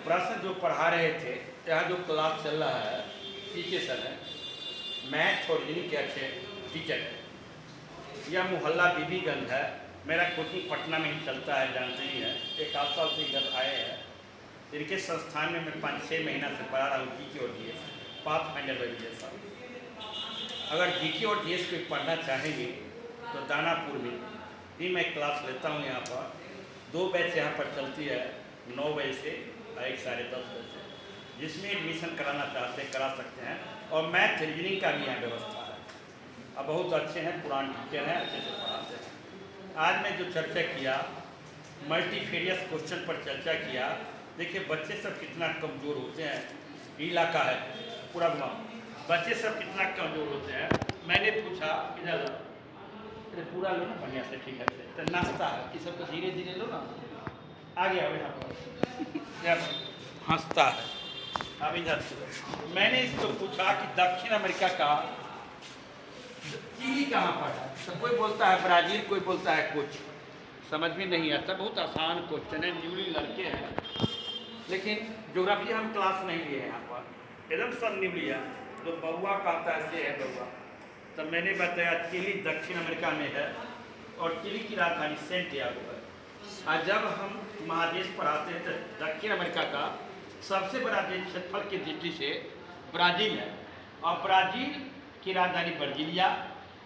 प्रश्न जो पढ़ा रहे थे, यहाँ जो क्लास चल रहा है पीछे सर है, मैथ और रीजनिंग के अच्छे टीचर है। यह मोहल्ला बीबीगंज है। मेरा कोचिंग पटना में ही चलता है, जानते ही है। एक 8 साल से इधर आए हैं। इनके संस्थान में मैं 5-6 महीना से पढ़ा रहा हूँ जीके और जीएस, पाथ फाइंडर वेरिएशन। अगर जीके और जीएस को पढ़ना चाहेंगे तो दानापुर में भी मैं क्लास लेता हूँ। यहाँ पर 2 बैच यहाँ पर चलती है, 9 बजे से 1 साढ़े 10 बजे से। जिसमें एडमिशन कराना चाहते हैं करा सकते हैं। और मैथ रीजनिंग का भी यहाँ व्यवस्था है। अब बहुत अच्छे हैं, पुराने टीचर हैं, अच्छे से पढ़ाते हैं। आज मैं जो चर्चा किया, मल्टीफेरियस क्वेश्चन पर चर्चा किया। देखिए बच्चे सब कितना कमज़ोर होते हैं। इलाका है पूरा गाँव, बच्चे सब कितना कमज़ोर होते हैं। मैंने पूछा इधर पूरा लो ना बढ़िया से, ठीक है तो नाश्ता है, ये सब तो धीरे धीरे लो ना। आ गया यहाँ पर हंसता है। अब इधर मैंने इसको पूछा कि दक्षिण अमेरिका का चिली कहाँ पर है, तो कोई बोलता है ब्राज़ील, कोई बोलता है कुछ समझ में नहीं आता। बहुत आसान क्वेश्चन है, न्यूली लड़के हैं, लेकिन ज्योग्राफी हम क्लास नहीं लिए हैं यहाँ पर, एकदम सब न्यूली है। तो बउआ कहता है से है बउआ। तो मैंने बताया चिली दक्षिण अमेरिका में है और चिली की राजधानी सैंटियागो है। और जब हम महादेश पढ़ाते हैं तो दक्षिण अमेरिका का सबसे बड़ा देश क्षेत्रफल की दृष्टि से ब्राज़ील है। और ब्राज़ील की राजधानी ब्राज़ीलिया।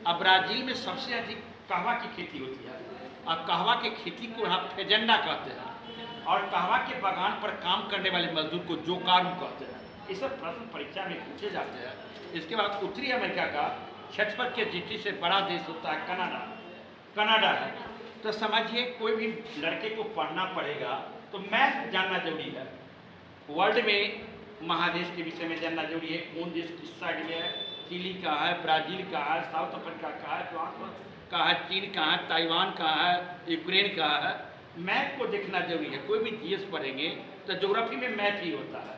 अब ब्राज़ील में सबसे अधिक कहवा की खेती होती है। और कहवा की खेती को यहाँ फेजेंडा कहते हैं। और कहवा के बागान पर काम करने वाले मजदूर को जोकारू कहते हैं। ये सब प्रश्न परीक्षा में पूछे जाते हैं। इसके बाद उत्तरी अमेरिका का क्षेत्रफल के दृष्टि से बड़ा देश होता है कनाडा है। तो समझिए कोई भी लड़के को पढ़ना पड़ेगा तो मैथ जानना जरूरी है। वर्ल्ड में महादेश के विषय में जानना जरूरी है। कौन देश किस साइड में है, चिली का है, ब्राज़ील का है, साउथ अफ्रीका का है, फ्रांस का है, चीन का है, ताइवान का है, यूक्रेन का है। मैथ को देखना जरूरी है। कोई भी जीएस पढ़ेंगे तो ज्योग्राफी में मैथ ही होता है।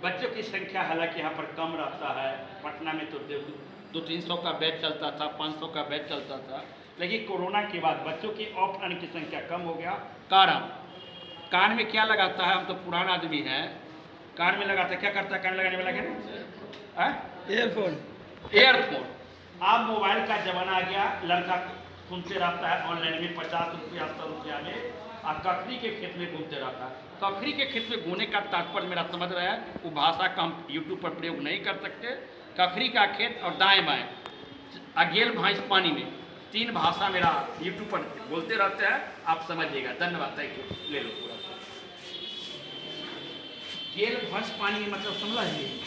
बच्चों की संख्या हालांकि यहाँ पर कम रहता है। पटना में तो 200-300 का बैच चलता था, 500 का बैच चलता था। लेकिन कोरोना के बाद बच्चों की ऑफ आने की संख्या कम हो गया। कारण कान में क्या लगाता है, हम तो पुराना आदमी हैं, कान में लगाता है, क्या करता है कान लगाने वाला क्या? एयरफोन। अब मोबाइल का जमाना आ गया, लड़का सुनते रहता है ऑनलाइन में 50 रुपया 100 रुपया में, और ककड़ी के खेत में घूमते रहता है। ककड़ी के खेत में घूमने का तात्पर्य मेरा समझ रहा है, वो भाषा का हम यूट्यूब पर प्रयोग नहीं कर सकते। ककड़ी का खेत और दाएं बाएं, अगेल भैंस पानी में, 3 भाषा मेरा यूट्यूब पर बोलते रहते हैं। आप समझिएगा। धन्यवाद, थैंक यू। ले लो पूरा। गेल भैंस पानी मतलब समझ लीजिए।